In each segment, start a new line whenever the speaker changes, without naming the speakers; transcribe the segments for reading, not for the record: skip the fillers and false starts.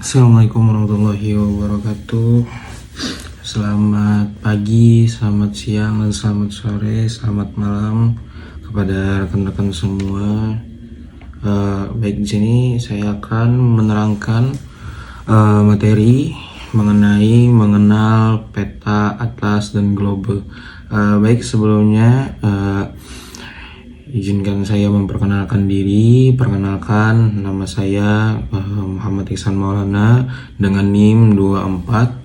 Assalamualaikum warahmatullahi wabarakatuh. Selamat pagi, selamat siang, dan selamat sore, selamat malam kepada rekan-rekan semua. Baik, di sini saya akan menerangkan materi mengenal peta, atlas, dan globe. Baik, sebelumnya izinkan saya memperkenalkan diri. Perkenalkan, nama saya Muhammad Ihsan Maulana dengan NIM 24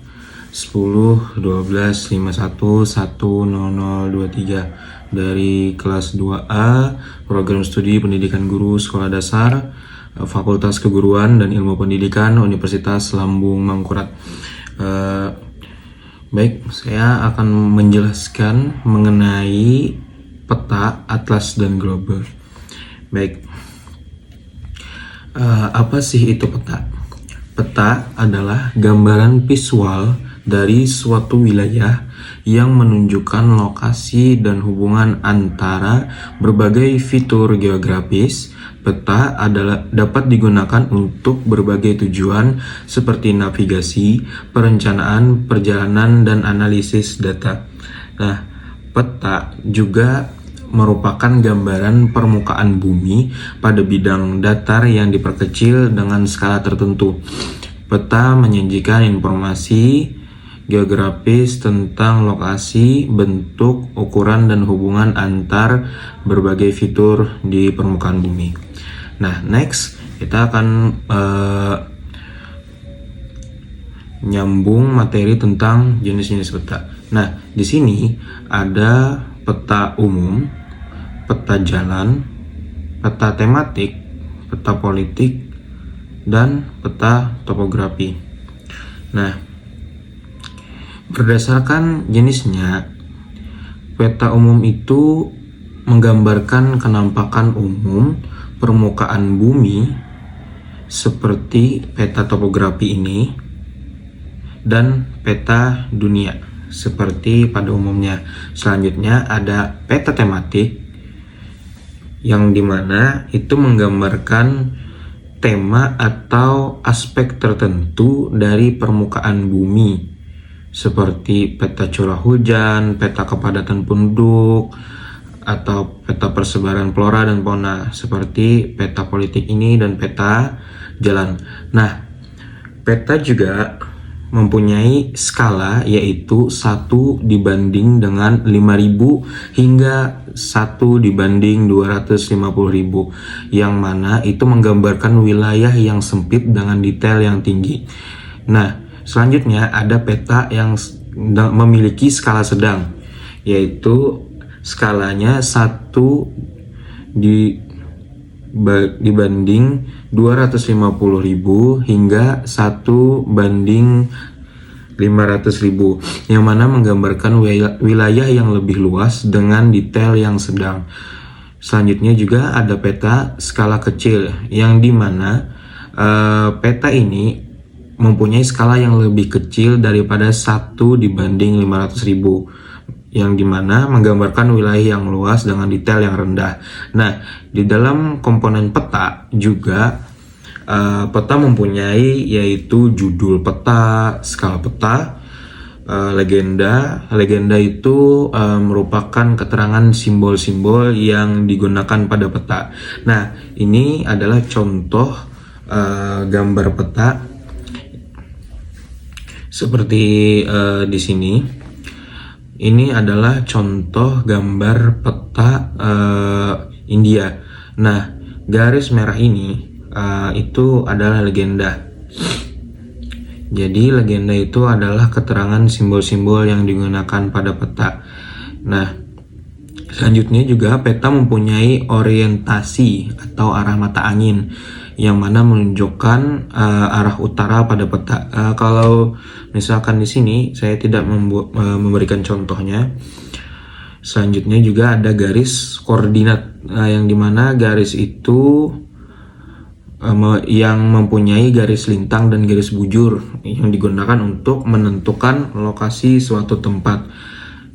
10 12 51 10023 dari kelas 2A Program Studi Pendidikan Guru Sekolah Dasar Fakultas Keguruan dan Ilmu Pendidikan Universitas Lambung Mangkurat. Baik, saya akan menjelaskan mengenai peta, atlas, dan globe. Baik, apa sih itu peta? Peta adalah gambaran visual dari suatu wilayah yang menunjukkan lokasi dan hubungan antara berbagai fitur geografis. Peta dapat digunakan untuk berbagai tujuan seperti navigasi, perencanaan perjalanan, dan analisis data. Nah, peta juga merupakan gambaran permukaan bumi pada bidang datar yang diperkecil dengan skala tertentu. Peta menyajikan informasi geografis tentang lokasi, bentuk, ukuran, dan hubungan antar berbagai fitur di permukaan bumi. Nah, next kita akan nyambung materi tentang jenis-jenis peta. Nah, di sini ada peta umum, peta jalan, peta tematik, peta politik, dan peta topografi. Nah, berdasarkan jenisnya, peta umum itu menggambarkan kenampakan umum permukaan bumi seperti peta topografi ini, dan peta dunia seperti pada umumnya. Selanjutnya ada peta tematik, yang dimana itu menggambarkan tema atau aspek tertentu dari permukaan bumi seperti peta curah hujan, peta kepadatan penduduk, atau peta persebaran flora dan fauna seperti peta politik ini dan peta jalan. Nah, peta juga mempunyai skala, yaitu 1 dibanding dengan 5.000 hingga 1 dibanding 250.000, yang mana itu menggambarkan wilayah yang sempit dengan detail yang tinggi. Nah, selanjutnya ada peta yang memiliki skala sedang, yaitu skalanya 1 dibanding 250.000 hingga 1 banding 500.000, yang mana menggambarkan wilayah yang lebih luas dengan detail yang sedang. Selanjutnya juga ada peta skala kecil, yang dimana peta ini mempunyai skala yang lebih kecil daripada 1 dibanding 500.000, yang dimana menggambarkan wilayah yang luas dengan detail yang rendah. Nah, di dalam komponen peta juga peta mempunyai yaitu judul peta, skala peta, legenda. Legenda itu merupakan keterangan simbol-simbol yang digunakan pada peta. Nah, ini adalah contoh gambar peta seperti di sini. Ini adalah contoh gambar peta India. Nah, garis merah ini itu adalah legenda. Jadi legenda itu adalah keterangan simbol-simbol yang digunakan pada peta. Nah, selanjutnya juga peta mempunyai orientasi atau arah mata angin, yang mana menunjukkan arah utara pada peta. Kalau misalkan di sini saya tidak memberikan contohnya. Selanjutnya juga ada garis koordinat, yang dimana garis itu yang mempunyai garis lintang dan garis bujur yang digunakan untuk menentukan lokasi suatu tempat.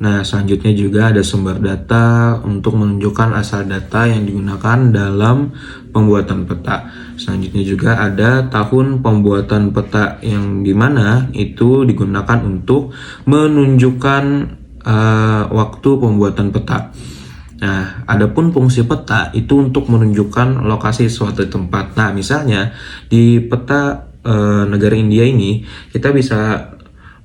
Nah, selanjutnya juga ada sumber data untuk menunjukkan asal data yang digunakan dalam pembuatan peta. Selanjutnya juga ada tahun pembuatan peta yang dimana itu digunakan untuk menunjukkan waktu pembuatan peta. Nah, adapun fungsi peta itu untuk menunjukkan lokasi suatu tempat. Nah, misalnya di peta negara India ini kita bisa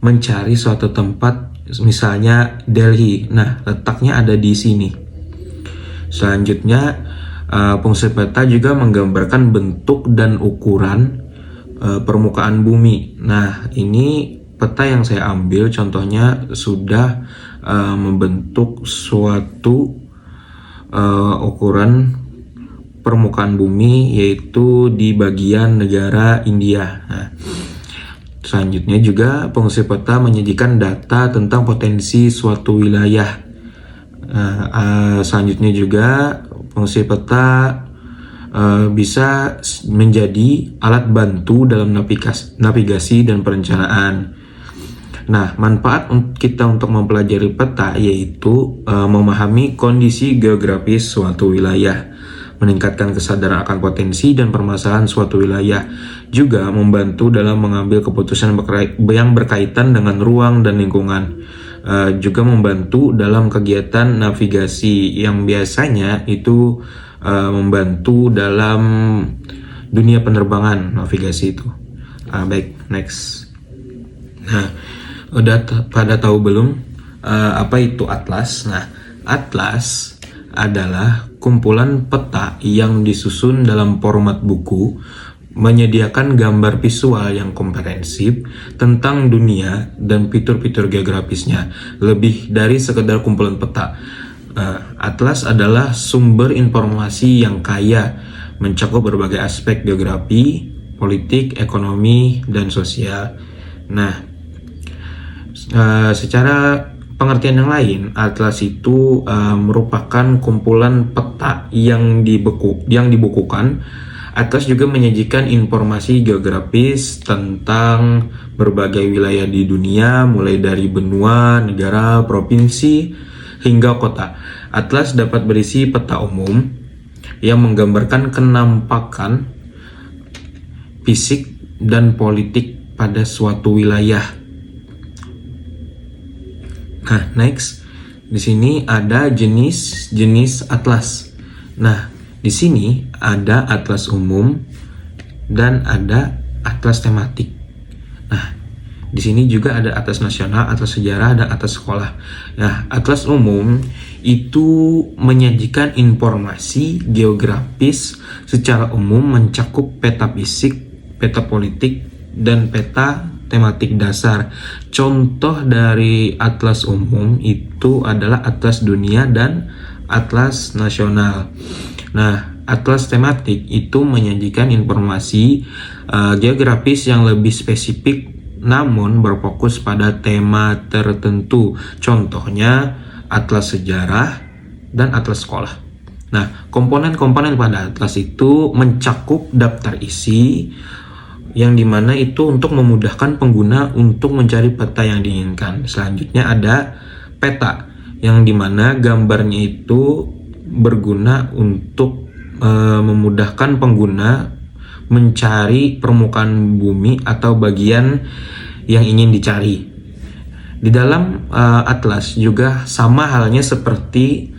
mencari suatu tempat, misalnya Delhi. Nah, letaknya ada di sini. Selanjutnya, fungsi peta juga menggambarkan bentuk dan ukuran permukaan bumi. Nah, ini peta yang saya ambil contohnya sudah membentuk suatu ukuran permukaan bumi, yaitu di bagian negara India. Nah, selanjutnya juga fungsi peta menyajikan data tentang potensi suatu wilayah. Selanjutnya juga fungsi peta bisa menjadi alat bantu dalam navigasi dan perencanaan. Nah, manfaat kita untuk mempelajari peta yaitu memahami kondisi geografis suatu wilayah, meningkatkan kesadaran akan potensi dan permasalahan suatu wilayah, juga membantu dalam mengambil keputusan yang berkaitan dengan ruang dan lingkungan, juga membantu dalam kegiatan navigasi yang biasanya itu membantu dalam dunia penerbangan navigasi itu. Baik, next. Nah, udah pada tahu belum apa itu atlas? Nah, atlas adalah kumpulan peta yang disusun dalam format buku, menyediakan gambar visual yang komprehensif tentang dunia dan fitur-fitur geografisnya, lebih dari sekedar kumpulan peta. Atlas adalah sumber informasi yang kaya, mencakup berbagai aspek geografi, politik, ekonomi, dan sosial. Nah, secara pengertian yang lain, atlas itu merupakan kumpulan peta yang dibukukan. Atlas juga menyajikan informasi geografis tentang berbagai wilayah di dunia, mulai dari benua, negara, provinsi, hingga kota. Atlas dapat berisi peta umum yang menggambarkan kenampakan fisik dan politik pada suatu wilayah. Nah, next, di sini ada jenis-jenis atlas. Nah, di sini ada atlas umum dan ada atlas tematik. Nah, di sini juga ada atlas nasional, atlas sejarah, dan atlas sekolah. Nah, atlas umum itu menyajikan informasi geografis secara umum, mencakup peta fisik, peta politik, dan peta tematik dasar. Contoh dari atlas umum itu adalah atlas dunia dan atlas nasional. Nah, atlas tematik itu menyajikan informasi geografis yang lebih spesifik namun berfokus pada tema tertentu. Contohnya atlas sejarah dan atlas sekolah. Nah, komponen-komponen pada atlas itu mencakup daftar isi, yang dimana itu untuk memudahkan pengguna untuk mencari peta yang diinginkan. Selanjutnya ada peta, yang dimana gambarnya itu berguna untuk memudahkan pengguna mencari permukaan bumi atau bagian yang ingin dicari. Di dalam atlas juga sama halnya seperti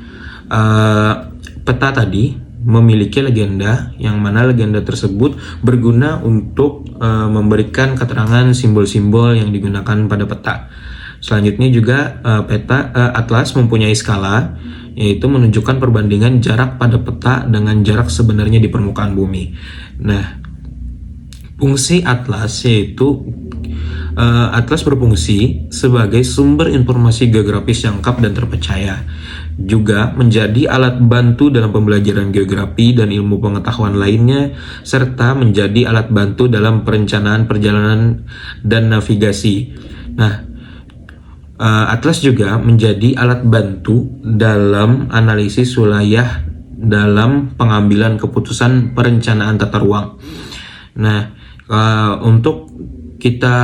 peta tadi, memiliki legenda, yang mana legenda tersebut berguna untuk memberikan keterangan simbol-simbol yang digunakan pada peta. Selanjutnya juga atlas mempunyai skala, yaitu menunjukkan perbandingan jarak pada peta dengan jarak sebenarnya di permukaan bumi. Nah, fungsi atlas yaitu atlas berfungsi sebagai sumber informasi geografis yang lengkap dan terpercaya, juga menjadi alat bantu dalam pembelajaran geografi dan ilmu pengetahuan lainnya, serta menjadi alat bantu dalam perencanaan perjalanan dan navigasi. Nah, atlas juga menjadi alat bantu dalam analisis wilayah dalam pengambilan keputusan perencanaan tata ruang. Nah, untuk kita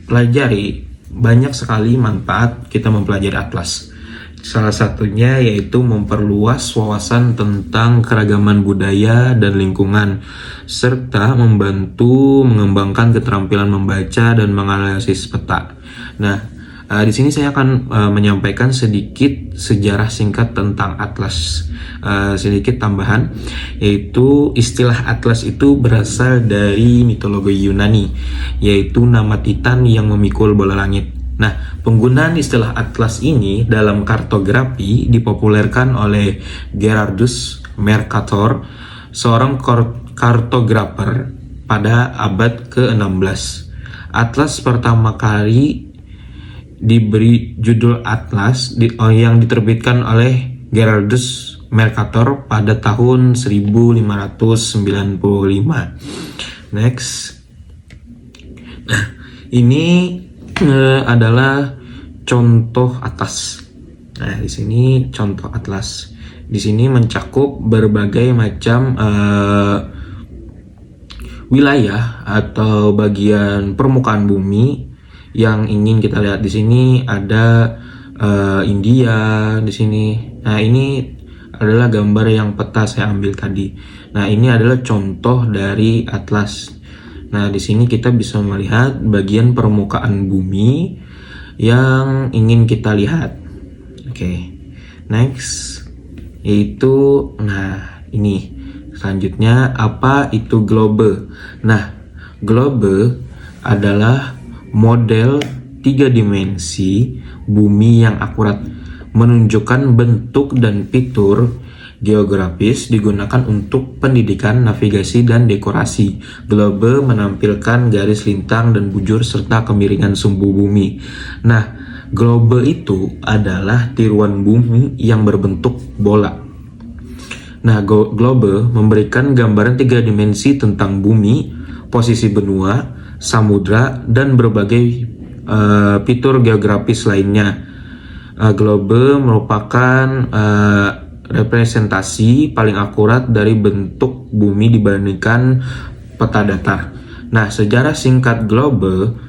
pelajari banyak sekali manfaat kita mempelajari atlas. Salah satunya yaitu memperluas wawasan tentang keragaman budaya dan lingkungan, serta membantu mengembangkan keterampilan membaca dan menganalisis peta. Nah, di sini saya akan menyampaikan sedikit sejarah singkat tentang atlas. Sedikit tambahan, yaitu istilah atlas itu berasal dari mitologi Yunani, yaitu nama Titan yang memikul bola langit. Nah, penggunaan istilah atlas ini dalam kartografi dipopulerkan oleh Gerardus Mercator, seorang kartografer pada abad ke-16. Atlas pertama kali diberi judul Atlas yang diterbitkan oleh Gerardus Mercator pada tahun 1595. Next. Nah, ini adalah contoh atlas. Nah, di sini contoh atlas. Di sini mencakup berbagai macam wilayah atau bagian permukaan bumi yang ingin kita lihat. Di sini ada India di sini. Nah, ini adalah gambar yang peta saya ambil tadi. Nah, ini adalah contoh dari atlas. Nah, di sini kita bisa melihat bagian permukaan bumi yang ingin kita lihat. Oke. Next, yaitu ini. Selanjutnya, apa itu globe? Nah, globe adalah model 3 dimensi bumi yang akurat, menunjukkan bentuk dan fitur geografis, digunakan untuk pendidikan, navigasi, dan dekorasi. Globe menampilkan garis lintang dan bujur serta kemiringan sumbu bumi. Nah, globe itu adalah tiruan bumi yang berbentuk bola. Nah, globe memberikan gambaran 3 dimensi tentang bumi, posisi benua, samudra, dan berbagai fitur geografis lainnya. Globe merupakan representasi paling akurat dari bentuk bumi dibandingkan peta datar. Nah, sejarah singkat globe.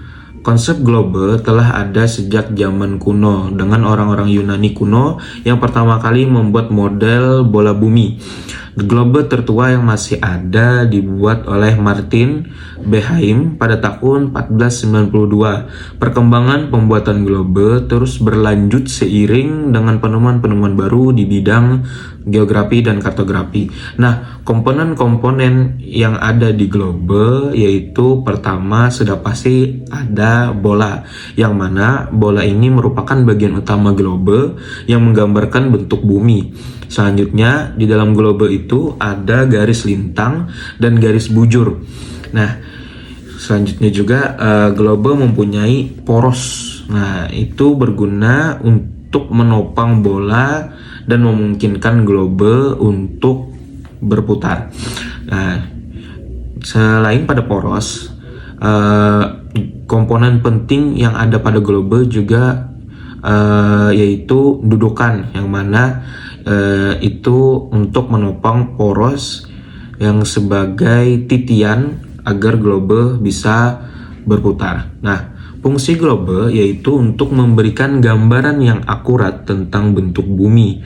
Konsep globe telah ada sejak zaman kuno dengan orang-orang Yunani kuno yang pertama kali membuat model bola bumi. Globe tertua yang masih ada dibuat oleh Martin Behaim pada tahun 1492. Perkembangan pembuatan globe terus berlanjut seiring dengan penemuan-penemuan baru di bidang geografi dan kartografi. Nah, komponen-komponen yang ada di globe yaitu pertama sudah pasti ada bola, yang mana bola ini merupakan bagian utama globe yang menggambarkan bentuk bumi. Selanjutnya, di dalam globe itu ada garis lintang dan garis bujur. Nah, selanjutnya juga globe mempunyai poros. Nah, itu berguna untuk menopang bola dan memungkinkan globe untuk berputar. Nah, selain pada poros, komponen penting yang ada pada globe juga yaitu dudukan, yang mana itu untuk menopang poros yang sebagai titian agar globe bisa berputar. Nah, fungsi globe yaitu untuk memberikan gambaran yang akurat tentang bentuk bumi.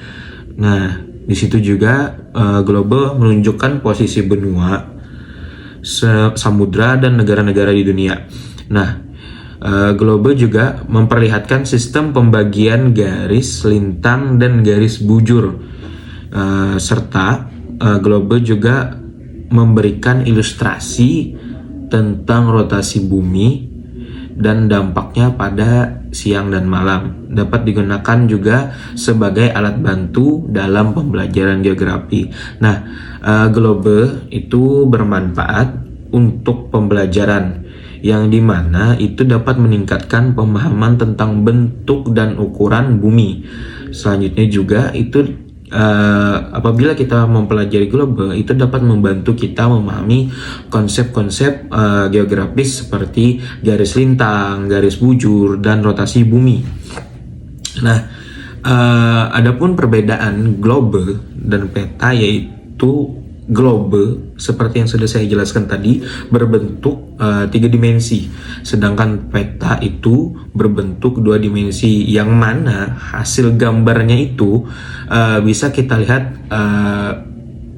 Nah, di situ juga globe menunjukkan posisi benua, samudra, dan negara-negara di dunia. Nah, globe juga memperlihatkan sistem pembagian garis lintang dan garis bujur, serta globe juga memberikan ilustrasi tentang rotasi bumi dan dampaknya pada siang dan malam. Dapat digunakan juga sebagai alat bantu dalam pembelajaran geografi. Nah, globe itu bermanfaat untuk pembelajaran, yang dimana itu dapat meningkatkan pemahaman tentang bentuk dan ukuran bumi. Selanjutnya juga itu apabila kita mempelajari globe, itu dapat membantu kita memahami konsep-konsep geografis seperti garis lintang, garis bujur, dan rotasi bumi. Nah, adapun perbedaan globe dan peta yaitu globe seperti yang sudah saya jelaskan tadi berbentuk 3 dimensi, sedangkan peta itu berbentuk 2 dimensi, yang mana hasil gambarnya itu bisa kita lihat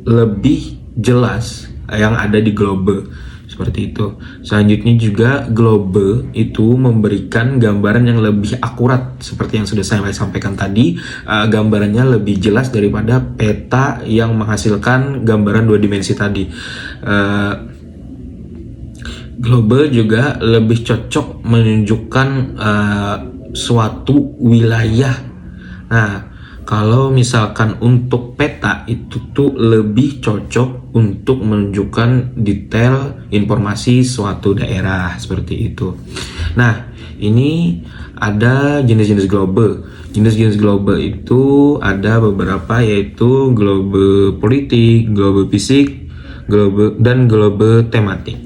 lebih jelas yang ada di globe. Seperti itu. Selanjutnya juga globe itu memberikan gambaran yang lebih akurat seperti yang sudah saya sampaikan tadi. Gambarannya lebih jelas daripada peta yang menghasilkan gambaran 2 dimensi tadi. Globe juga lebih cocok menunjukkan suatu wilayah. Nah, kalau misalkan untuk peta itu tuh lebih cocok untuk menunjukkan detail informasi suatu daerah seperti itu. Nah, ini ada jenis-jenis globe. Jenis-jenis globe itu ada beberapa, yaitu globe politik, globe fisik, globe dan globe tematik.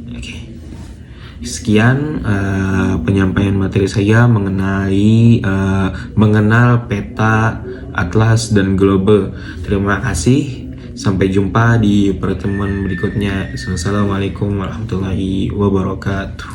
Sekian penyampaian materi saya mengenai mengenal peta, atlas, dan globe. Terima kasih. Sampai jumpa di pertemuan berikutnya. Assalamualaikum warahmatullahi wabarakatuh.